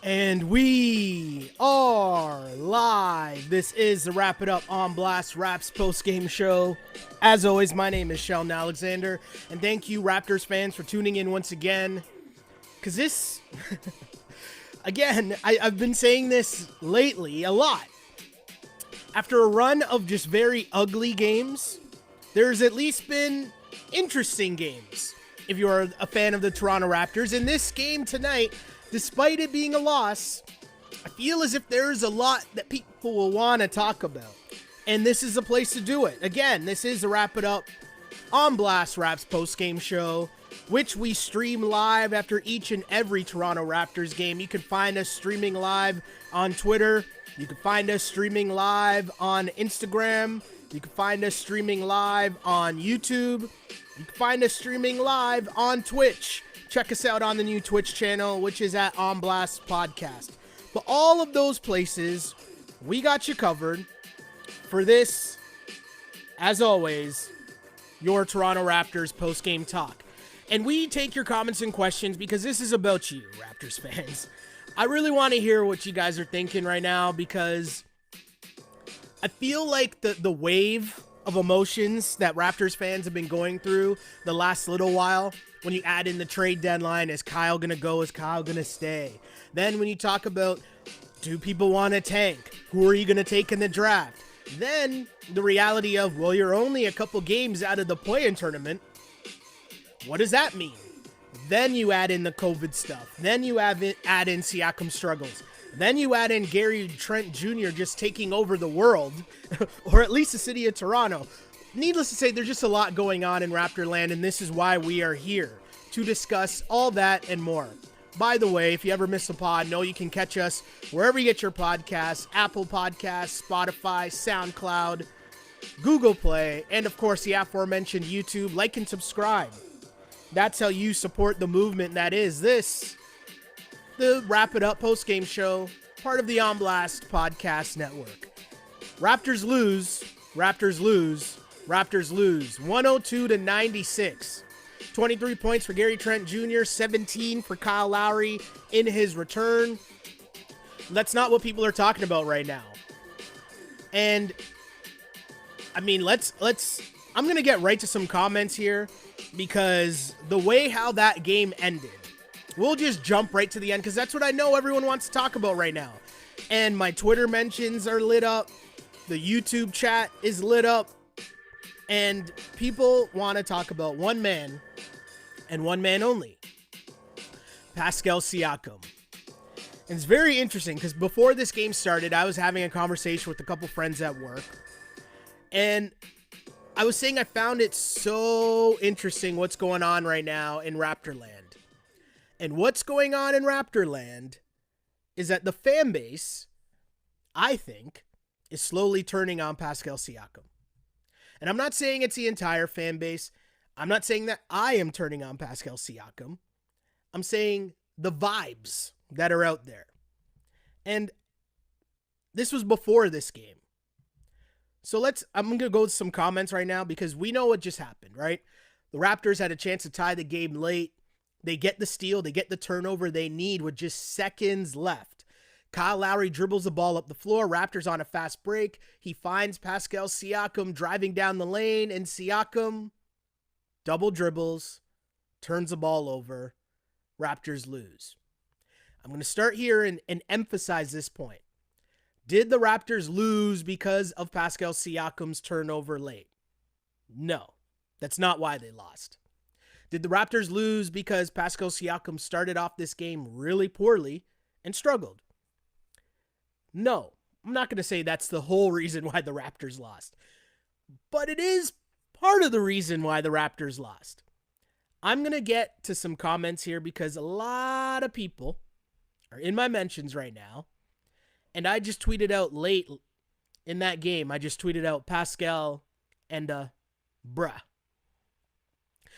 And we are live. This is the Wrap It Up on Blast Raps post-game show. As always, my name is Sheldon Alexander, and thank you, Raptors fans, for tuning in once again. Because this, again, I've been saying this lately a lot. After a run of just very ugly games, there's at least been interesting games. If you're a fan of the Toronto Raptors, in this game tonight, despite it being a loss, I feel as if there's a lot that people will want to talk about. And this is the place to do it. Again, this is the Wrap It Up on Blast Raps post-game show, which we stream live after each and every Toronto Raptors game. You can find us streaming live on Twitter. You can find us streaming live on Instagram. You can find us streaming live on YouTube. You can find us streaming live on Twitch. Check us out on the new Twitch channel, which is at On Blast Podcast. But all of those places, we got you covered for this, as always, your Toronto Raptors post-game talk. And we take your comments and questions because this is about you, Raptors fans. I really want to hear what you guys are thinking right now because I feel like the wave of emotions that Raptors fans have been going through the last little while, when you add in the trade deadline, is Kyle going to go? Is Kyle going to stay? Then when you talk about, do people want to tank? Who are you going to take in the draft? Then the reality of, well, you're only a couple games out of the play-in tournament. What does that mean? Then you add in the COVID stuff. Then you add in Siakam struggles. Then you add in Gary Trent Jr. just taking over the world, or at least the city of Toronto. Needless to say, there's just a lot going on in Raptorland, and this is why we are here, to discuss all that and more. By the way, if you ever miss a pod, know you can catch us wherever you get your podcasts: Apple Podcasts, Spotify, SoundCloud, Google Play, and of course the aforementioned YouTube. Like and subscribe. That's how you support the movement that is this, the Wrap It Up post-game show, part of the On Blast Podcast Network. Raptors lose. Raptors lose. Raptors lose 102-96. 23 points for Gary Trent Jr., 17 for Kyle Lowry in his return. That's not what people are talking about right now. And I mean, I'm going to get right to some comments here because the way how that game ended, we'll just jump right to the end because that's what I know everyone wants to talk about right now. And my Twitter mentions are lit up. The YouTube chat is lit up. And people want to talk about one man and one man only, Pascal Siakam. And it's very interesting because before this game started, I was having a conversation with a couple friends at work. And I was saying I found it so interesting what's going on right now in Raptorland. And what's going on in Raptorland is that the fan base, I think, is slowly turning on Pascal Siakam. And I'm not saying it's the entire fan base. I'm not saying that I am turning on Pascal Siakam. I'm saying the vibes that are out there. And this was before this game. So I'm going to go to some comments right now because we know what just happened, right? The Raptors had a chance to tie the game late. They get the steal. They get the turnover they need with just seconds left. Kyle Lowry dribbles the ball up the floor. Raptors on a fast break. He finds Pascal Siakam driving down the lane, and Siakam double dribbles, turns the ball over. Raptors lose. I'm going to start here and emphasize this point. Did the Raptors lose because of Pascal Siakam's turnover late? No, that's not why they lost. Did the Raptors lose because Pascal Siakam started off this game really poorly and struggled? No, I'm not going to say that's the whole reason why the Raptors lost. But it is part of the reason why the Raptors lost. I'm going to get to some comments here because a lot of people are in my mentions right now. And I just tweeted out late in that game, I just tweeted out Pascal and bruh.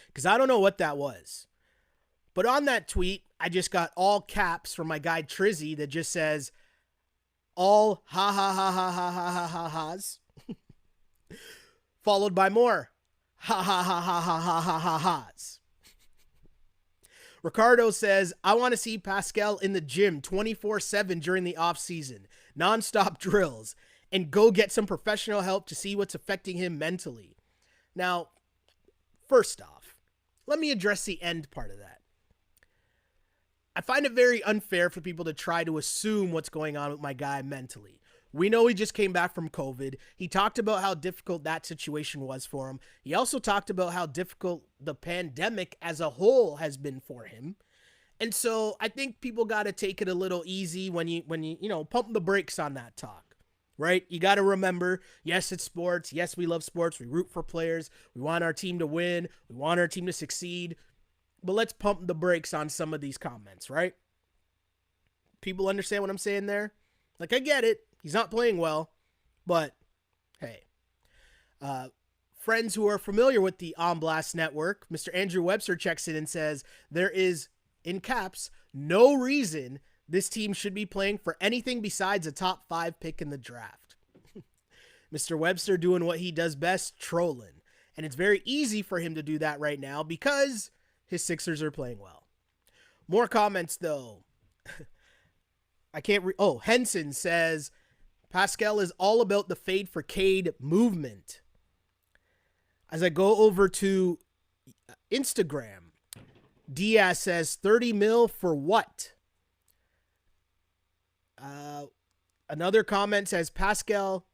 Because I don't know what that was. But on that tweet, I just got all caps from my guy Trizzy that just says, all ha ha ha ha ha ha ha ha ha's, followed by more ha ha ha ha ha ha ha ha ha's. Ricardo says, I want to see Pascal in the gym 24/7 during the off season, nonstop drills, and go get some professional help to see what's affecting him mentally. Now, first off, let me address the end part of that. I find it very unfair for people to try to assume what's going on with my guy mentally. We know he just came back from COVID. He talked about how difficult that situation was for him. He also talked about how difficult the pandemic as a whole has been for him. And so I think people got to take it a little easy when you pump the brakes on that talk, right? You got to remember, yes, it's sports. Yes, we love sports. We root for players. We want our team to win. We want our team to succeed. But let's pump the brakes on some of these comments, right? People understand what I'm saying there? Like, I get it. He's not playing well, but hey. Friends who are familiar with the On Blast network, Mr. Andrew Webster checks in and says, there is, in caps, no reason this team should be playing for anything besides a top 5 pick in the draft. Mr. Webster doing what he does best, trolling. And it's very easy for him to do that right now because his Sixers are playing well. More comments, though. Henson says, Pascal is all about the fade for Cade movement. As I go over to Instagram, Diaz says 30 mil for what? Another comment says Pascal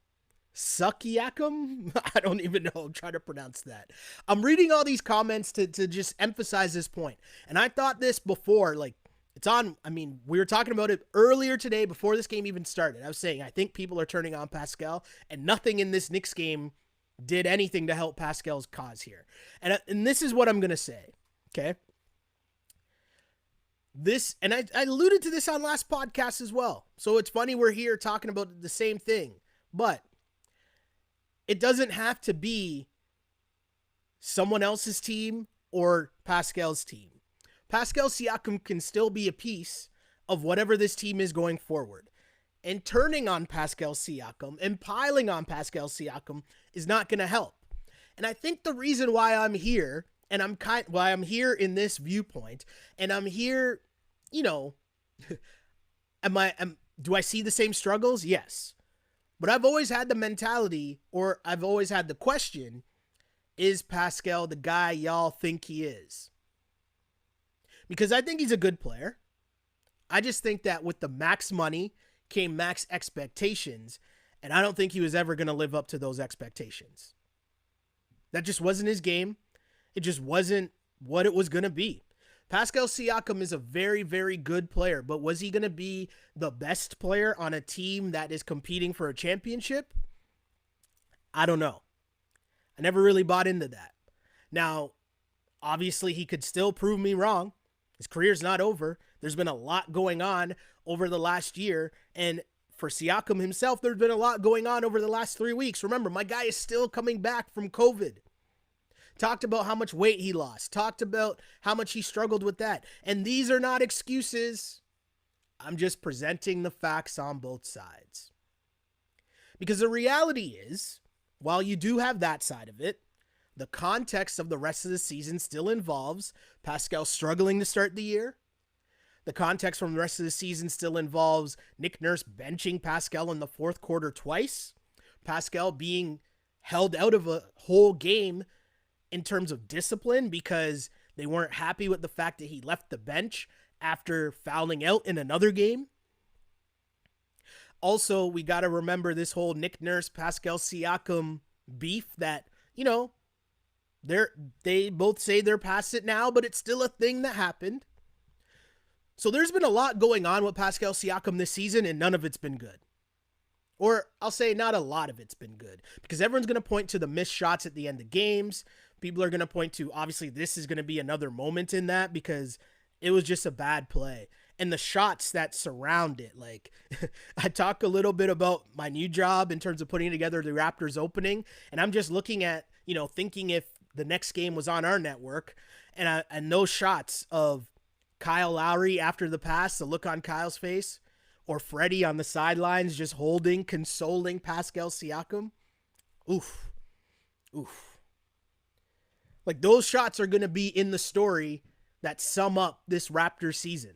Siakam. I don't even know. I'm trying to pronounce that. I'm reading all these comments to just emphasize this point. And I thought this before, like, it's on, we were talking about it earlier today before this game even started. I was saying, I think people are turning on Pascal, and nothing in this Knicks game did anything to help Pascal's cause here. And this is what I'm going to say, okay? This, and I alluded to this on last podcast as well. So it's funny we're here talking about the same thing, but it doesn't have to be someone else's team or Pascal's team. Pascal Siakam can still be a piece of whatever this team is going forward. And turning on Pascal Siakam and piling on Pascal Siakam is not going to help. And I think the reason why I'm here, and why I'm here in this viewpoint, and I'm here, do I see the same struggles? Yes. But I've always had the mentality, or I've always had the question, is Pascal the guy y'all think he is? Because I think he's a good player. I just think that with the max money came max expectations, and I don't think he was ever going to live up to those expectations. That just wasn't his game. It just wasn't what it was going to be. Pascal Siakam is a very, very good player, but was he going to be the best player on a team that is competing for a championship? I don't know. I never really bought into that. Now, obviously, he could still prove me wrong. His career's not over. There's been a lot going on over the last year. And for Siakam himself, there's been a lot going on over the last 3 weeks. Remember, my guy is still coming back from COVID. Talked about how much weight he lost. Talked about how much he struggled with that. And these are not excuses. I'm just presenting the facts on both sides. Because the reality is, while you do have that side of it, the context of the rest of the season still involves Pascal struggling to start the year. The context from the rest of the season still involves Nick Nurse benching Pascal in the fourth quarter twice. Pascal being held out of a whole game in terms of discipline because they weren't happy with the fact that he left the bench after fouling out in another game. Also, we got to remember this whole Nick Nurse, Pascal Siakam beef that, they both say they're past it now, but it's still a thing that happened. So there's been a lot going on with Pascal Siakam this season, and none of it's been good. Or I'll say not a lot of it's been good, because everyone's going to point to the missed shots at the end of games. People are going to point to, obviously, this is going to be another moment in that because it was just a bad play. And the shots that surround it, like I talk a little bit about my new job in terms of putting together the Raptors opening, and I'm just looking at, thinking if the next game was on our network, and those shots of Kyle Lowry after the pass, the look on Kyle's face, or Freddie on the sidelines just holding, consoling Pascal Siakam. Oof. Like those shots are going to be in the story that sum up this Raptors season.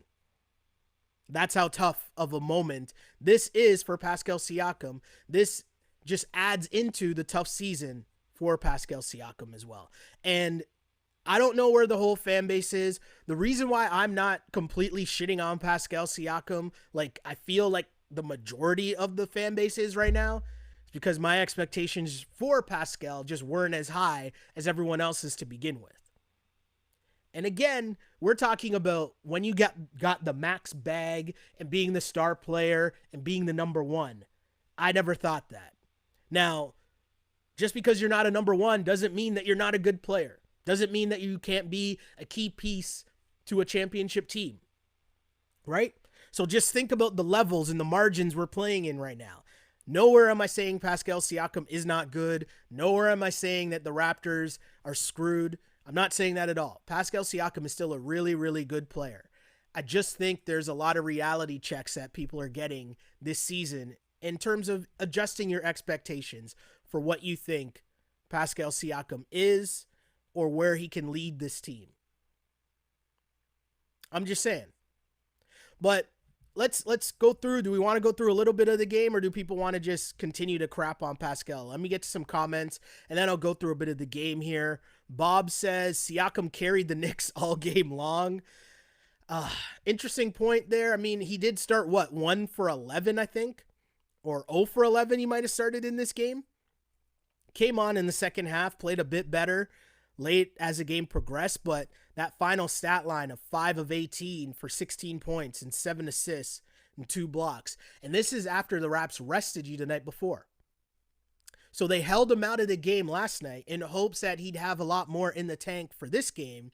That's how tough of a moment this is for Pascal Siakam. This just adds into the tough season for Pascal Siakam as well. And I don't know where the whole fan base is. The reason why I'm not completely shitting on Pascal Siakam, like I feel like the majority of the fan base is right now, is because my expectations for Pascal just weren't as high as everyone else's to begin with. And again, we're talking about when you got the max bag and being the star player and being the number one. I never thought that. Now, just because you're not a number one doesn't mean that you're not a good player. Doesn't mean that you can't be a key piece to a championship team, right? So just think about the levels and the margins we're playing in right now. Nowhere am I saying Pascal Siakam is not good. Nowhere am I saying that the Raptors are screwed. I'm not saying that at all. Pascal Siakam is still a really, really good player. I just think there's a lot of reality checks that people are getting this season in terms of adjusting your expectations for what you think Pascal Siakam is or where he can lead this team. I'm just saying. But let's go through. Do we want to go through a little bit of the game, or do people want to just continue to crap on Pascal? Let me get to some comments, and then I'll go through a bit of the game here. Bob says Siakam carried the Knicks all game long. Interesting point there. I mean, he did start, 1 for 11, I think? Or 0 for 11 he might have started in this game. Came on in the second half, played a bit better late as the game progressed, but that final stat line of 5 of 18 for 16 points and 7 assists and 2 blocks. And this is after the Raps rested you the night before. So they held him out of the game last night in hopes that he'd have a lot more in the tank for this game.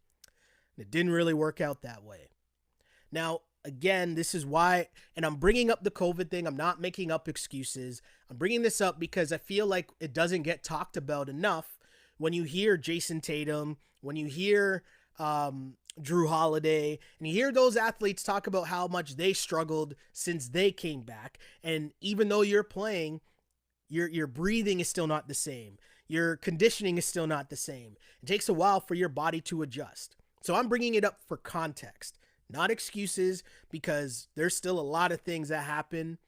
It didn't really work out that way. Now, again, this is why, and I'm bringing up the COVID thing. I'm not making up excuses. I'm bringing this up because I feel like it doesn't get talked about enough when you hear Jason Tatum, when you hear Drew Holiday, and you hear those athletes talk about how much they struggled since they came back. And even though you're playing, your breathing is still not the same. Your conditioning is still not the same. It takes a while for your body to adjust. So I'm bringing it up for context, not excuses, because there's still a lot of things that happen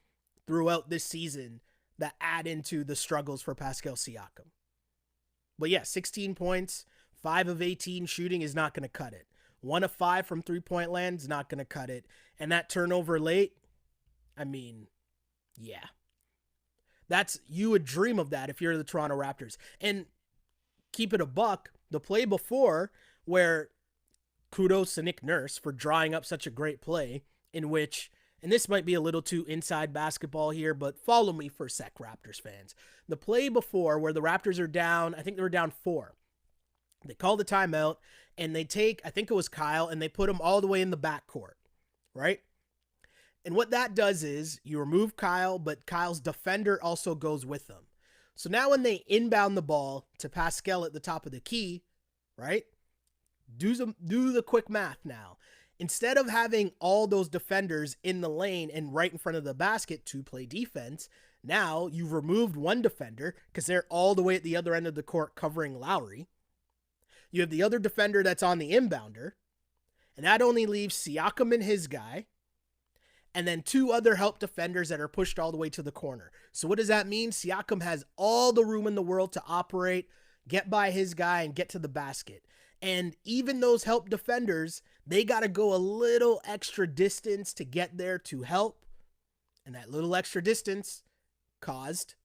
throughout this season that add into the struggles for Pascal Siakam. But yeah, 16 points, 5 of 18 shooting is not going to cut it. 1 of 5 from three-point land is not going to cut it. And that turnover late, I mean, yeah. You would dream of that if you're the Toronto Raptors. And keep it a buck, the play before, where kudos to Nick Nurse for drawing up such a great play in which, and this might be a little too inside basketball here, but follow me for a sec, Raptors fans. The play before where the Raptors are down, I think they were down 4. They call the timeout, and they take, I think it was Kyle, and they put him all the way in the backcourt, right? And what that does is you remove Kyle, but Kyle's defender also goes with them. So now when they inbound the ball to Pascal at the top of the key, right? Do the quick math now. Instead of having all those defenders in the lane and right in front of the basket to play defense, now you've removed one defender because they're all the way at the other end of the court covering Lowry. You have the other defender that's on the inbounder, and that only leaves Siakam and his guy, and then 2 other help defenders that are pushed all the way to the corner. So what does that mean? Siakam has all the room in the world to operate, get by his guy, and get to the basket. And even those help defenders, they got to go a little extra distance to get there to help. And that little extra distance caused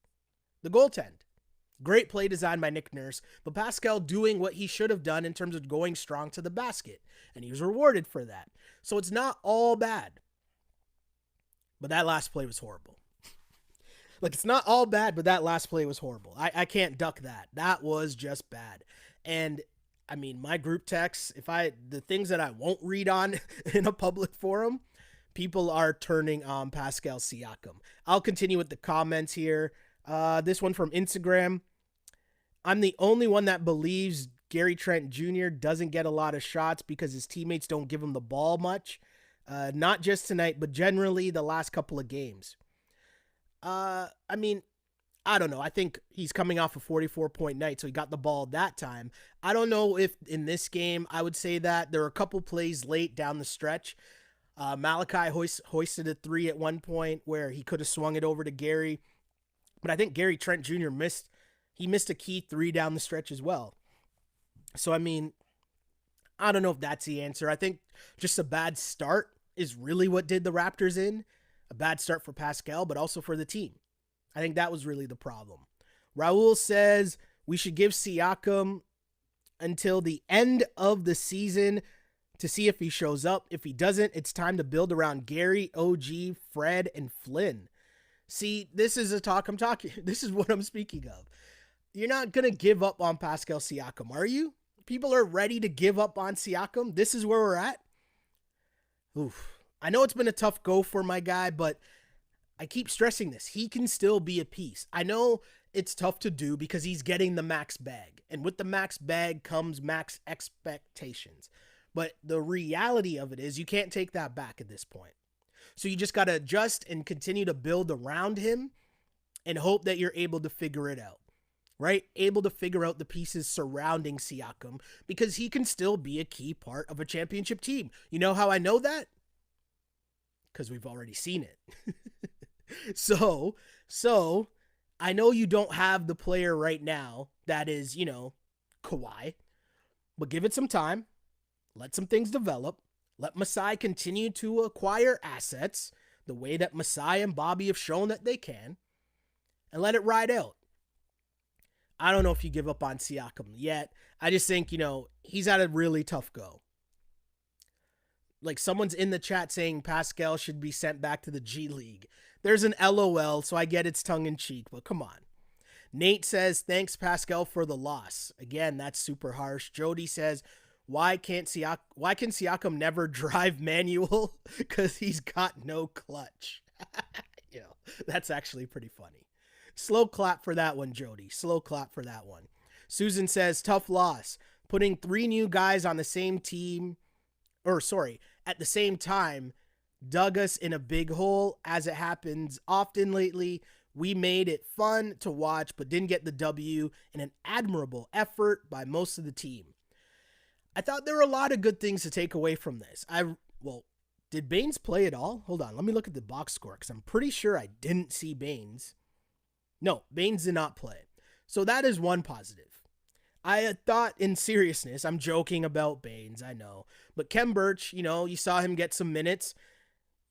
the goaltend. Great play design by Nick Nurse, but Pascal doing what he should have done in terms of going strong to the basket. And he was rewarded for that. So it's not all bad. But that last play was horrible. Like, it's not all bad, but that last play was horrible. I can't duck that. That was just bad. And I mean, my group texts, the things that I won't read on in a public forum, people are turning on Pascal Siakam. I'll continue with the comments here. This one from Instagram. I'm the only one that believes Gary Trent Jr. doesn't get a lot of shots because his teammates don't give him the ball much. Not just tonight, but generally the last couple of games. I mean, I don't know. I think he's coming off a 44-point night, so he got the ball that time. I don't know if in this game I would say that. There were a couple plays late down the stretch. Malachi hoisted a three at one point where he could have swung it over to Gary, but I think Gary Trent Jr. missed a key three down the stretch as well. So I mean, I don't know if that's the answer. I think just a bad start is really what did the Raptors in. A bad start for Pascal, but also for the team. I think that was really the problem. Raul says we should give Siakam until the end of the season to see if he shows up. If he doesn't, it's time to build around Gary, OG, Fred, and Flynn. See, this is a talk I'm talking. This is what I'm speaking of. You're not going to give up on Pascal Siakam, are you? People are ready to give up on Siakam. This is where we're at. Oof. I know it's been a tough go for my guy, but I keep stressing this. He can still be a piece. I know it's tough to do because he's getting the max bag. And with the max bag comes max expectations. But the reality of it is you can't take that back at this point. So you just got to adjust and continue to build around him and hope that you're able to figure it out. Right? Able to figure out the pieces surrounding Siakam because he can still be a key part of a championship team. You know how I know that? Because we've already seen it. So I know you don't have the player right now that is, Kawhi, but give it some time. Let some things develop. Let Masai continue to acquire assets the way that Masai and Bobby have shown that they can, and let it ride out. I don't know if you give up on Siakam yet. I just think, he's had a really tough go. Like someone's in the chat saying Pascal should be sent back to the G League. There's an LOL, so I get it's tongue in cheek, but come on. Nate says, thanks Pascal for the loss. Again, that's super harsh. Jody says, why can Siakam never drive manual? Because he's got no clutch. That's actually pretty funny. Slow clap for that one, Jody. Slow clap for that one. Susan says, tough loss. Putting 3 new guys on the same team, at the same time, dug us in a big hole. As it happens often lately, we made it fun to watch, but didn't get the W in an admirable effort by most of the team. I thought there were a lot of good things to take away from this. Did Baines play at all? Hold on, let me look at the box score, because I'm pretty sure I didn't see Baines. No, Baines did not play. So that is one positive. I thought, in seriousness, I'm joking about Baines, I know. But Khem Birch, you saw him get some minutes.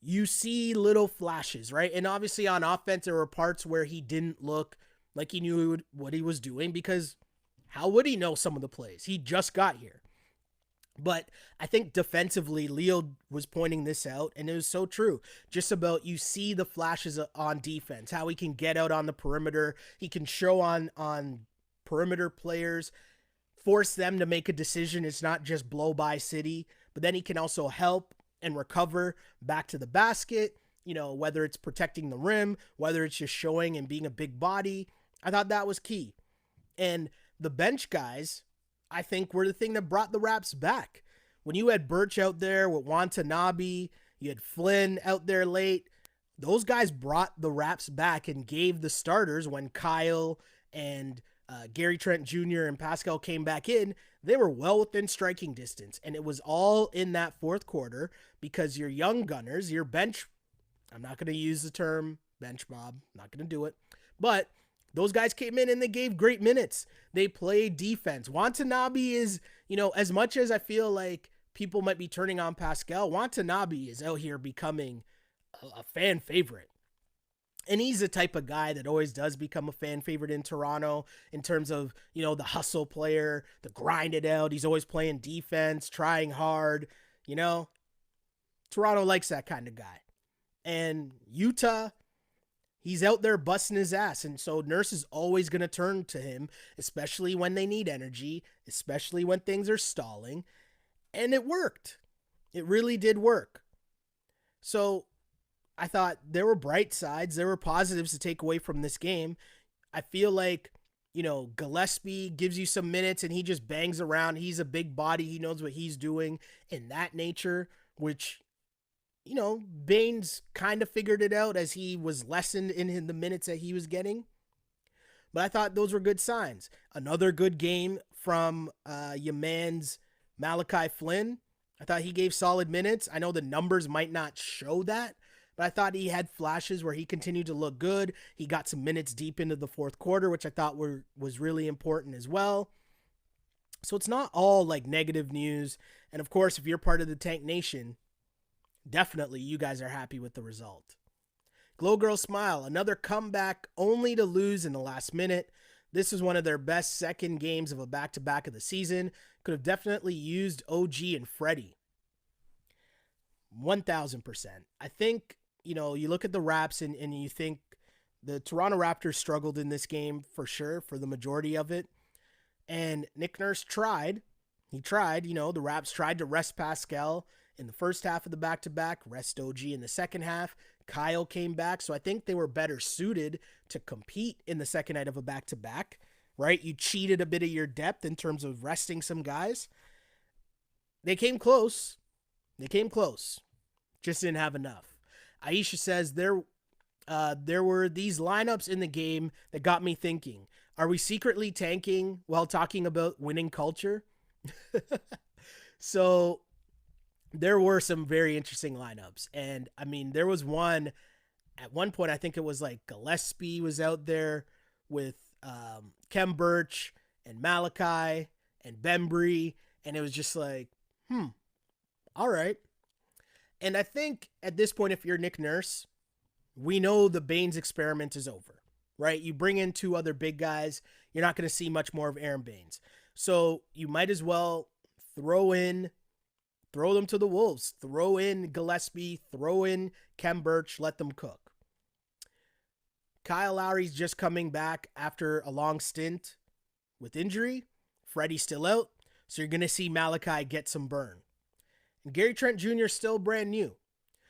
You see little flashes, right? And obviously on offense, there were parts where he didn't look like he knew what he was doing, because how would he know some of the plays? He just got here. But I think defensively, Leo was pointing this out, and it was so true. Just about you see the flashes on defense, how he can get out on the perimeter. He can show on perimeter players, force them to make a decision. It's not just blow by city, but then he can also help and recover back to the basket, whether it's protecting the rim, whether it's just showing and being a big body. I thought that was key. And the bench guys, I think, were the thing that brought the Raps back. When you had Birch out there with Watanabe, you had Flynn out there late, those guys brought the Raps back and gave the starters, when Kyle and Gary Trent Jr. and Pascal came back in, they were well within striking distance. And it was all in that fourth quarter because your young gunners, your bench, I'm not going to use the term bench mob, not going to do it, but those guys came in and they gave great minutes. They played defense. Watanabe is, as much as I feel like people might be turning on Pascal, Watanabe is out here becoming a fan favorite. And he's the type of guy that always does become a fan favorite in Toronto in terms of, the hustle player, the grind it out. He's always playing defense, trying hard, Toronto likes that kind of guy. And Utah, he's out there busting his ass. And so Nurse is always going to turn to him, especially when they need energy, especially when things are stalling. And it worked. It really did work. So I thought there were bright sides. There were positives to take away from this game. I feel like, Gillespie gives you some minutes and he just bangs around. He's a big body. He knows what he's doing in that nature, which, Baines kind of figured it out as he was lessened in the minutes that he was getting. But I thought those were good signs. Another good game from your man's Malachi Flynn. I thought he gave solid minutes. I know the numbers might not show that, but I thought he had flashes where he continued to look good. He got some minutes deep into the fourth quarter, which I thought was really important as well. So it's not all like negative news. And of course, if you're part of the Tank Nation, definitely you guys are happy with the result. Glow Girl Smile, another comeback only to lose in the last minute. This is one of their best second games of a back-to-back of the season. Could have definitely used OG and Freddie. 1,000%. I think, you look at the Raps and you think the Toronto Raptors struggled in this game for sure, for the majority of it. And Nick Nurse tried. He tried, the Raps tried to rest Pascal in the first half of the back-to-back, rest OG in the second half. Kyle came back, so I think they were better suited to compete in the second night of a back-to-back, right? You cheated a bit of your depth in terms of resting some guys. They came close. Just didn't have enough. Aisha says there were these lineups in the game that got me thinking. Are we secretly tanking while talking about winning culture? So there were some very interesting lineups. And I mean, there was one at one point, I think it was like Gillespie was out there with Kem Birch and Malachi and Bembry. And it was just like, all right. And I think at this point, if you're Nick Nurse, we know the Baines experiment is over, right? You bring in two other big guys. You're not going to see much more of Aaron Baines. So you might as well throw them to the Wolves. Throw in Gillespie, throw in Kem Birch, let them cook. Kyle Lowry's just coming back after a long stint with injury. Freddie's still out, so you're going to see Malachi get some burn. And Gary Trent Jr. is still brand new.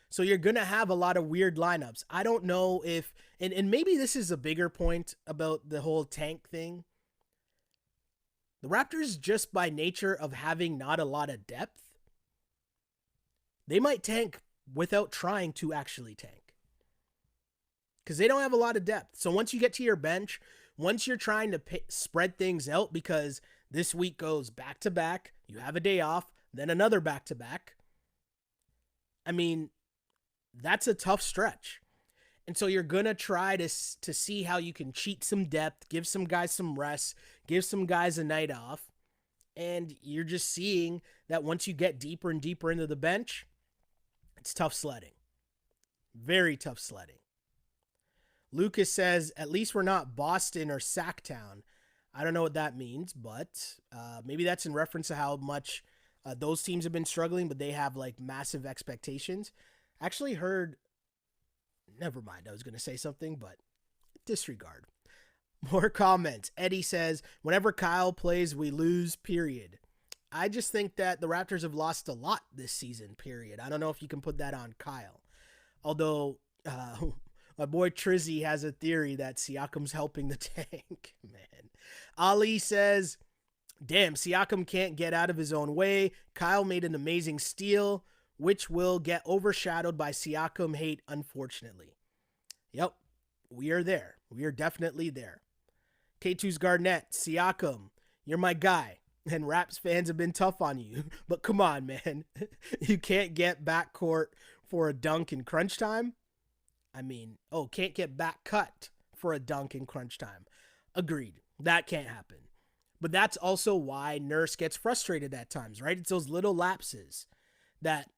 So you're going to have a lot of weird lineups. I don't know if, and maybe this is a bigger point about the whole tank thing. The Raptors, just by nature of having not a lot of depth, they might tank without trying to actually tank. Because they don't have a lot of depth. So once you get to your bench, once you're trying to spread things out, because this week goes back-to-back, you have a day off, then another back-to-back. I mean, that's a tough stretch. And so you're going to try to see how you can cheat some depth, give some guys some rest, give some guys a night off. And you're just seeing that once you get deeper and deeper into the bench, it's tough sledding. Very tough sledding. Lucas says, at least we're not Boston or Sacktown. I don't know what that means, but maybe that's in reference to how much those teams have been struggling, but they have like massive expectations. Actually heard, never mind, I was going to say something, but disregard. More comments. Eddie says, whenever Kyle plays, we lose, period. I just think that the Raptors have lost a lot this season, period. I don't know if you can put that on Kyle. Although, my boy Trizzy has a theory that Siakam's helping the tank. Man. Ali says, damn, Siakam can't get out of his own way. Kyle made an amazing steal, which will get overshadowed by Siakam hate, unfortunately. Yep, we are there. We are definitely there. K2's Garnett, Siakam, you're my guy. And Raps fans have been tough on you. But come on, man. You can't get backcourt for a dunk in crunch time? I mean, can't get back cut for a dunk in crunch time. Agreed. That can't happen. But that's also why Nurse gets frustrated at times, right? It's those little lapses that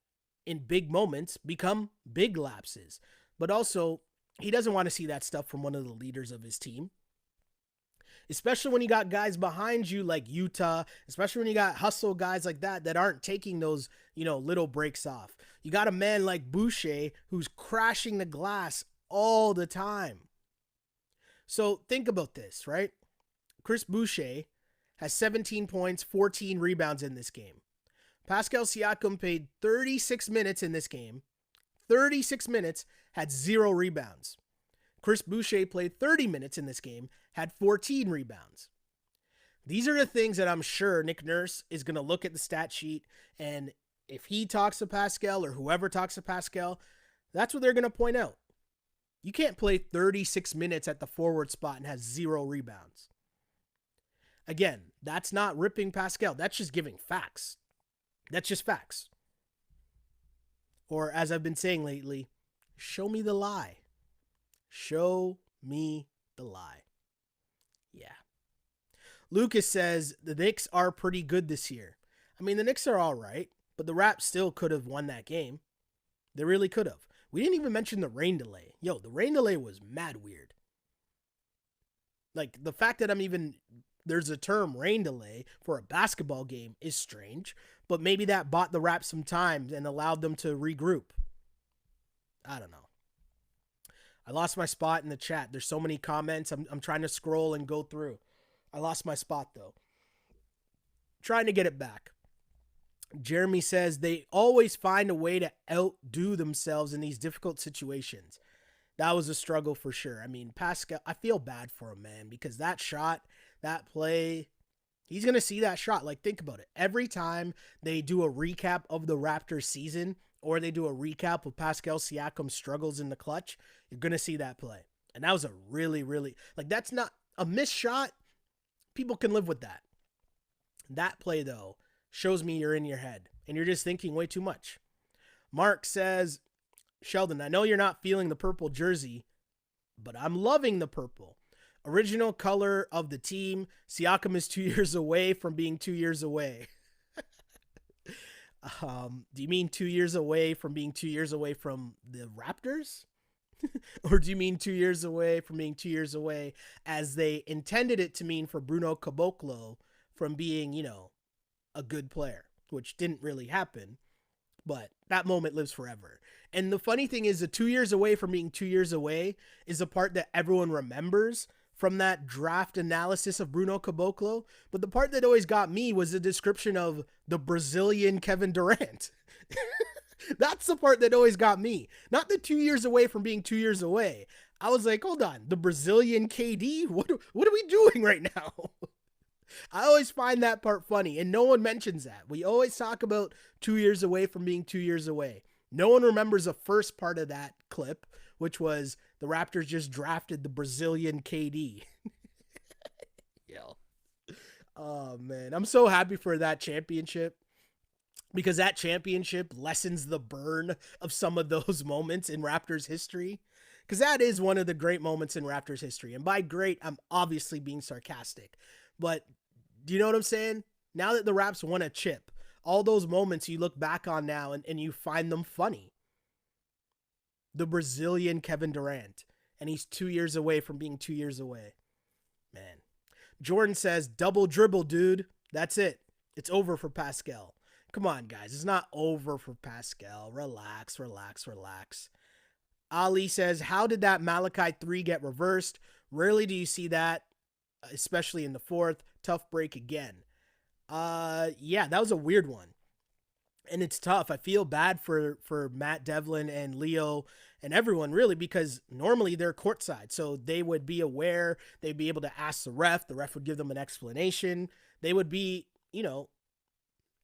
in big moments become big lapses. But also, he doesn't want to see that stuff from one of the leaders of his team. Especially when you got guys behind you like Utah, especially when you got hustle guys like that aren't taking those, little breaks off. You got a man like Boucher who's crashing the glass all the time. So think about this, right? Chris Boucher has 17 points, 14 rebounds in this game. Pascal Siakam played 36 minutes in this game. 36 minutes, had 0 rebounds. Chris Boucher played 30 minutes in this game, had 14 rebounds. These are the things that I'm sure Nick Nurse is going to look at the stat sheet, and if he talks to Pascal or whoever talks to Pascal, that's what they're going to point out. You can't play 36 minutes at the forward spot and have 0 rebounds. Again, that's not ripping Pascal. That's just giving facts. That's just facts. Or as I've been saying lately, show me the lie. Show me the lie. Yeah. Lucas says the Knicks are pretty good this year. I mean, the Knicks are all right, but the Raps still could have won that game. They really could have. We didn't even mention the rain delay. Yo, the rain delay was mad weird. Like, the fact that there's a term rain delay for a basketball game is strange, but maybe that bought the Raps some time and allowed them to regroup. I don't know. I lost my spot in the chat. There's so many comments. I'm trying to scroll and go through. I lost my spot, though. Trying to get it back. Jeremy says they always find a way to outdo themselves in these difficult situations. That was a struggle for sure. I mean, Pascal, I feel bad for him, man, because that shot, that play, he's going to see that shot. Like, think about it. Every time they do a recap of the Raptors season or they do a recap of Pascal Siakam's struggles in the clutch, you're going to see that play. And that was a really, really, like, that's not a missed shot. People can live with that. That play, though, shows me you're in your head and you're just thinking way too much. Mark says, Sheldon, I know you're not feeling the purple jersey, but I'm loving the purple. Original color of the team. Siakam is 2 years away from being 2 years away. Do you mean 2 years away from being 2 years away from the Raptors? Or do you mean 2 years away from being 2 years away as they intended it to mean for Bruno Caboclo from being, a good player, which didn't really happen, but that moment lives forever. And the funny thing is the 2 years away from being 2 years away is a part that everyone remembers from that draft analysis of Bruno Caboclo. But the part that always got me was the description of the Brazilian Kevin Durant. That's the part that always got me. Not the 2 years away from being 2 years away. I was like, hold on, the Brazilian KD? What are we doing right now? I always find that part funny, and no one mentions that. We always talk about 2 years away from being 2 years away. No one remembers the first part of that clip, which was the Raptors just drafted the Brazilian KD. Yo. Oh, man. I'm so happy for that championship because that championship lessens the burn of some of those moments in Raptors history. Because that is one of the great moments in Raptors history. And by great, I'm obviously being sarcastic. But do you know what I'm saying? Now that the Raps won a chip, all those moments you look back on now and you find them funny. The Brazilian Kevin Durant. And he's 2 years away from being 2 years away. Man. Jordan says, double dribble, dude. That's it. It's over for Pascal. Come on, guys. It's not over for Pascal. Relax, relax, relax. Ali says, how did that Malachi 3 get reversed? Rarely do you see that, especially in the fourth. Tough break again. Yeah, that was a weird one. And it's tough. I feel bad for Matt Devlin and Leo and everyone really, because normally they're courtside. So they would be aware. They'd be able to ask the ref. The ref would give them an explanation. They would be,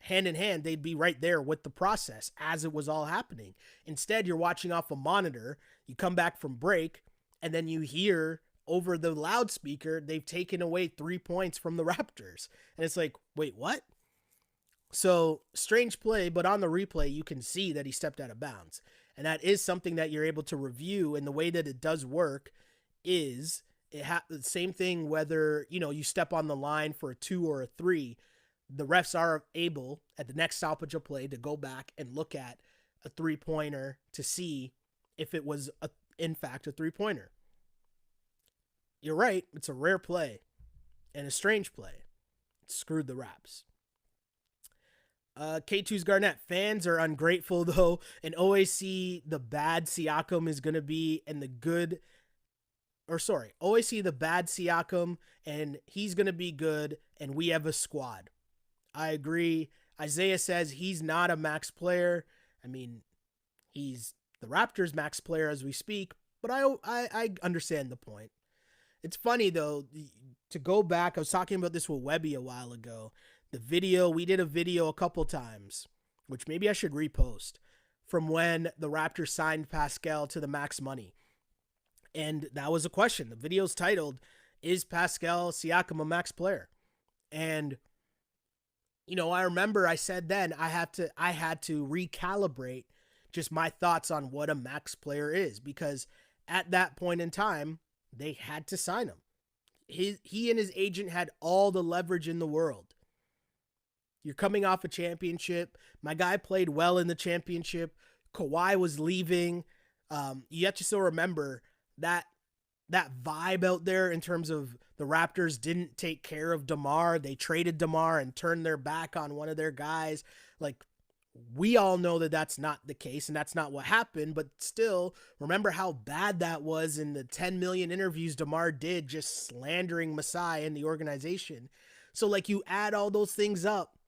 hand in hand. They'd be right there with the process as it was all happening. Instead, you're watching off a monitor. You come back from break and then you hear over the loudspeaker, they've taken away 3 points from the Raptors. And it's like, wait, what? So strange play, but on the replay, you can see that he stepped out of bounds. And that is something that you're able to review. And the way that it does work is the same thing, whether, you step on the line for a 2 or a 3, the refs are able at the next stoppage of play to go back and look at a 3-pointer to see if it was in fact a 3-pointer. You're right. It's a rare play and a strange play. It screwed the Raps. K2's Garnett. Fans are ungrateful, though, and always see the bad Siakam is going to be and the good, always see the bad Siakam and he's going to be good and we have a squad. I agree. Isaiah says he's not a max player. I mean, he's the Raptors max player as we speak, but I understand the point. It's funny, though, to go back. I was talking about this with Webby a while ago. The video, we did a video a couple times, which maybe I should repost, from when the Raptors signed Pascal to the max money. And that was a question. The video's titled, "Is Pascal Siakam a max player?" And I remember I said then I had to recalibrate just my thoughts on what a max player is, because at that point in time, they had to sign him. He and his agent had all the leverage in the world. You're coming off a championship. My guy played well in the championship. Kawhi was leaving. You have to still remember that vibe out there in terms of the Raptors didn't take care of DeMar. They traded DeMar and turned their back on one of their guys. Like, we all know that that's not the case and that's not what happened, but still, remember how bad that was in the 10 million interviews DeMar did just slandering Masai and the organization. So, like, you add all those things up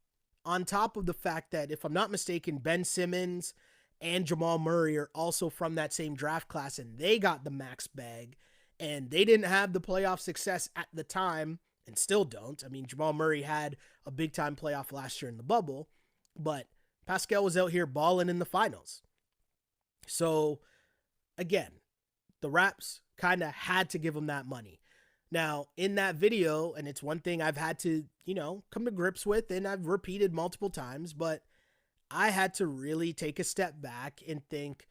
on top of the fact that, if I'm not mistaken, Ben Simmons and Jamal Murray are also from that same draft class, and they got the max bag, and they didn't have the playoff success at the time and still don't. I mean, Jamal Murray had a big-time playoff last year in the bubble, but Pascal was out here balling in the finals. So, again, the Raps kind of had to give him that money. Now, in that video, and it's one thing I've had to, come to grips with, and I've repeated multiple times, but I had to really take a step back and think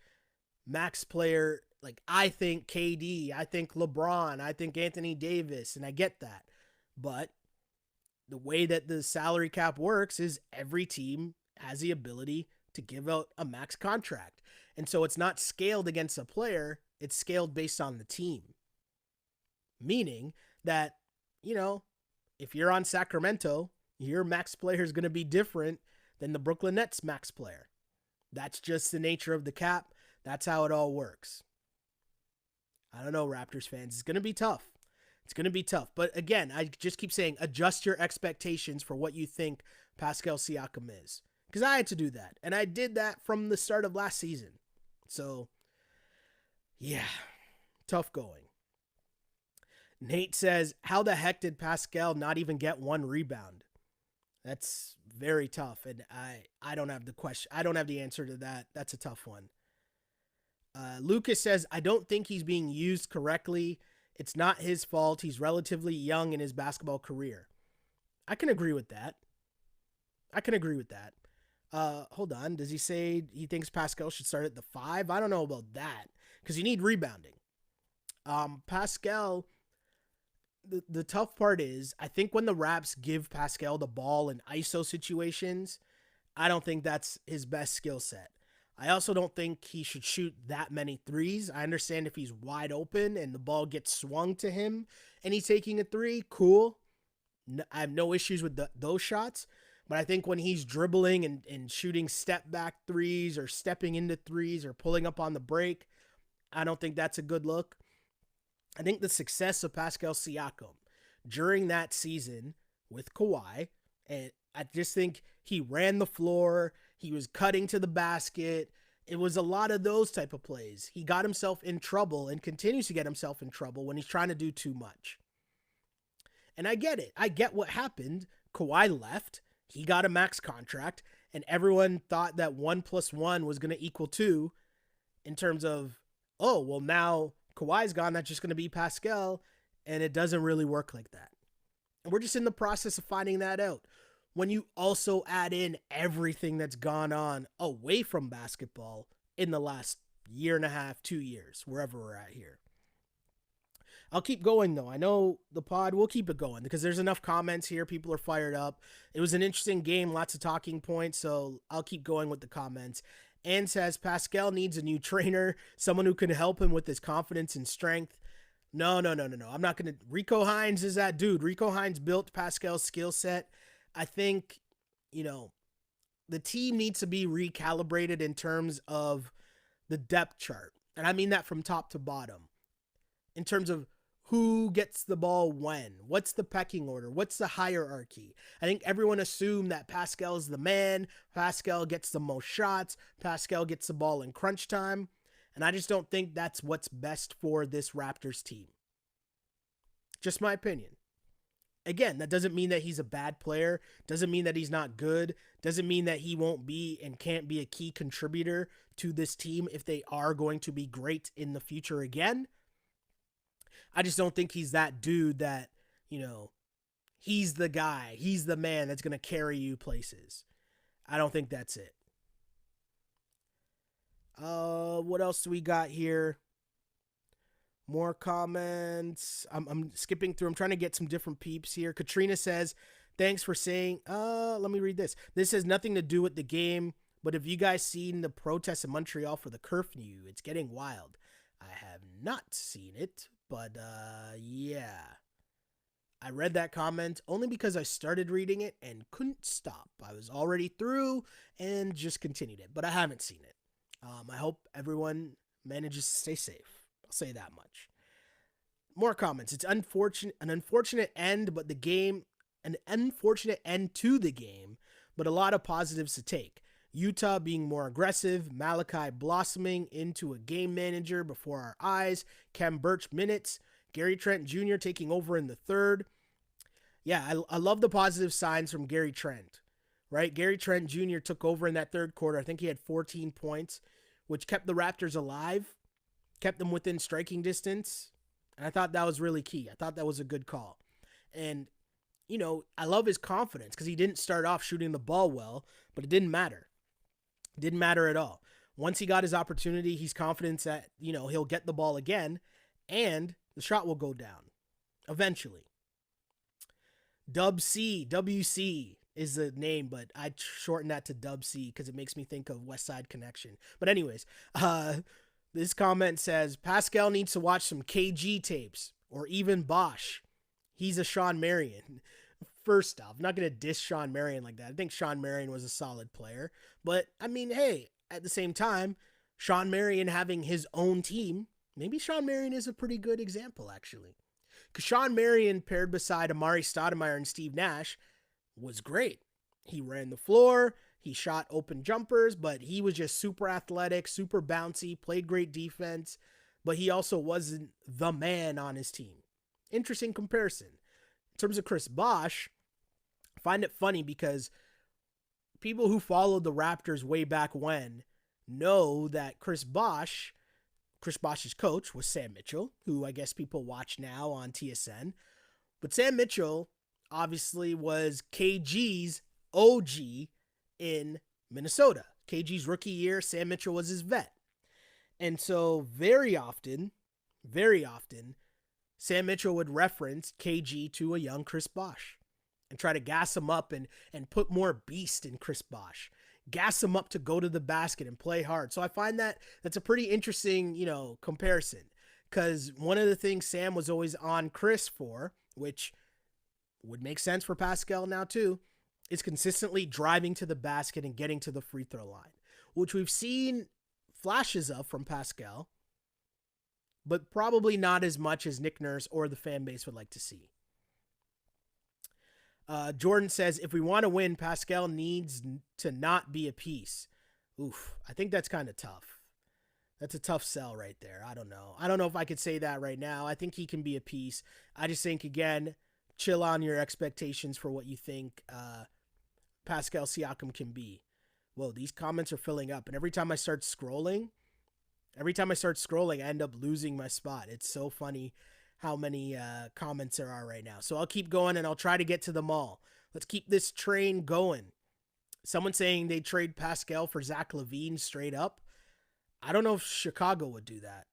max player, like, I think KD, I think LeBron, I think Anthony Davis, and I get that. But the way that the salary cap works is every team has the ability to give out a max contract. And so it's not scaled against a player, it's scaled based on the team. Meaning that, if you're on Sacramento, your max player is going to be different than the Brooklyn Nets max player. That's just the nature of the cap. That's how it all works. I don't know, Raptors fans. It's going to be tough. It's going to be tough. But again, I just keep saying, adjust your expectations for what you think Pascal Siakam is. Because I had to do that. And I did that from the start of last season. So, yeah, tough going. Nate says, how the heck did Pascal not even get one rebound? That's very tough. And I don't have the question. I don't have the answer to that. That's a tough one. Lucas says, I don't think he's being used correctly. It's not his fault. He's relatively young in his basketball career. I can agree with that. Hold on. Does he say he thinks Pascal should start at the 5? I don't know about that, because you need rebounding. Pascal, the tough part is, I think when the Raps give Pascal the ball in ISO situations, I don't think that's his best skill set. I also don't think he should shoot that many threes. I understand if he's wide open and the ball gets swung to him and he's taking a 3, cool. I have no issues with those shots. But I think when he's dribbling and shooting step back threes or stepping into threes or pulling up on the break, I don't think that's a good look. I think the success of Pascal Siakam during that season with Kawhi, and I just think he ran the floor, he was cutting to the basket. It was a lot of those type of plays. He got himself in trouble and continues to get himself in trouble when he's trying to do too much. And I get it. I get what happened. Kawhi left. He got a max contract, and everyone thought that 1 + 1 was going to equal 2 in terms of, oh, well, now Kawhi's gone, that's just going to be Pascal, and it doesn't really work like that. And we're just in the process of finding that out. When you also add in everything that's gone on away from basketball in the last year and a half, 2 years, wherever we're at here. I'll keep going, though. I know the pod will keep it going because there's enough comments here. People are fired up. It was an interesting game, lots of talking points, so I'll keep going with the comments. Ann says, Pascal needs a new trainer, someone who can help him with his confidence and strength. No. I'm not going to. Rico Hines is that dude. Rico Hines built Pascal's skill set. I think, the team needs to be recalibrated in terms of the depth chart. And I mean that from top to bottom. In terms of who gets the ball when, what's the pecking order, what's the hierarchy. I think everyone assumed that Pascal is the man, Pascal gets the most shots, Pascal gets the ball in crunch time, and I just don't think that's what's best for this Raptors team. Just my opinion. Again, that doesn't mean that he's a bad player, doesn't mean that he's not good, doesn't mean that he won't be and can't be a key contributor to this team if they are going to be great in the future again. I just don't think he's that dude that, you know, he's the guy, he's the man that's going to carry you places. I don't think that's it. What else do we got here? More comments. I'm skipping through. I'm trying to get some different peeps here. Katrina says, thanks for saying, let me read this. This has nothing to do with the game, but have you guys seen the protests in Montreal for the curfew? It's getting wild. I have not seen it, but yeah. I read that comment only because I started reading it and couldn't stop. I was already through and just continued it, but I haven't seen it. I hope everyone manages to stay safe. I'll say that much. More comments. It's an unfortunate end, but the game, an unfortunate end to the game, but a lot of positives to take. Utah being more aggressive, Malachi blossoming into a game manager before our eyes, Kem Birch minutes, Gary Trent Jr. taking over in the third. Yeah, I love the positive signs from Gary Trent, right? Gary Trent Jr. took over in that third quarter. I think he had 14 points, which kept the Raptors alive, kept them within striking distance. And I thought that was really key. I thought that was a good call. And, you know, I love his confidence because he didn't start off shooting the ball well, but it didn't matter. It didn't matter at all. Once he got his opportunity, he's confident that, you know, he'll get the ball again and the shot will go down eventually. Dub C, WC is the name, but I shorten that to Dub C because it makes me think of West Side Connection. But anyways, this comment says, Pascal needs to watch some KG tapes or even Bosch. He's a Sean Marion. First off, I'm not going to diss Sean Marion like that. I think Sean Marion was a solid player. But, I mean, hey, at the same time, Sean Marion having his own team, maybe Sean Marion is a pretty good example, actually. Because Sean Marion paired beside Amari Stoudemire and Steve Nash was great. He ran the floor, he shot open jumpers, but he was just super athletic, super bouncy, played great defense, but he also wasn't the man on his team. Interesting comparison. In terms of Chris Bosh, I find it funny because people who followed the Raptors way back when know that Chris Bosh's coach was Sam Mitchell, who I guess people watch now on TSN. But Sam Mitchell obviously was KG's OG in Minnesota. KG's rookie year, Sam Mitchell was his vet. And so very often, Sam Mitchell would reference KG to a young Chris Bosh and try to gas him up and put more beast in Chris Bosh. Gas him up to go to the basket and play hard. So I find that's a pretty interesting, comparison. Because one of the things Sam was always on Chris for, which would make sense for Pascal now too, is consistently driving to the basket and getting to the free throw line, which we've seen flashes of from Pascal, but probably not as much as Nick Nurse or the fan base would like to see. Jordan says, if we want to win, Pascal needs to not be a piece. Oof, I think that's kind of tough. That's a tough sell right there. I don't know if I could say that right now. I think he can be a piece. I just think, again, chill on your expectations for what you think Pascal Siakam can be. Whoa, these comments are filling up. And every time I start scrolling, I end up losing my spot. It's so funny how many comments there are right now. So I'll keep going and I'll try to get to them all. Let's keep this train going. Someone saying they trade Pascal for Zach LaVine straight up. I don't know if Chicago would do that.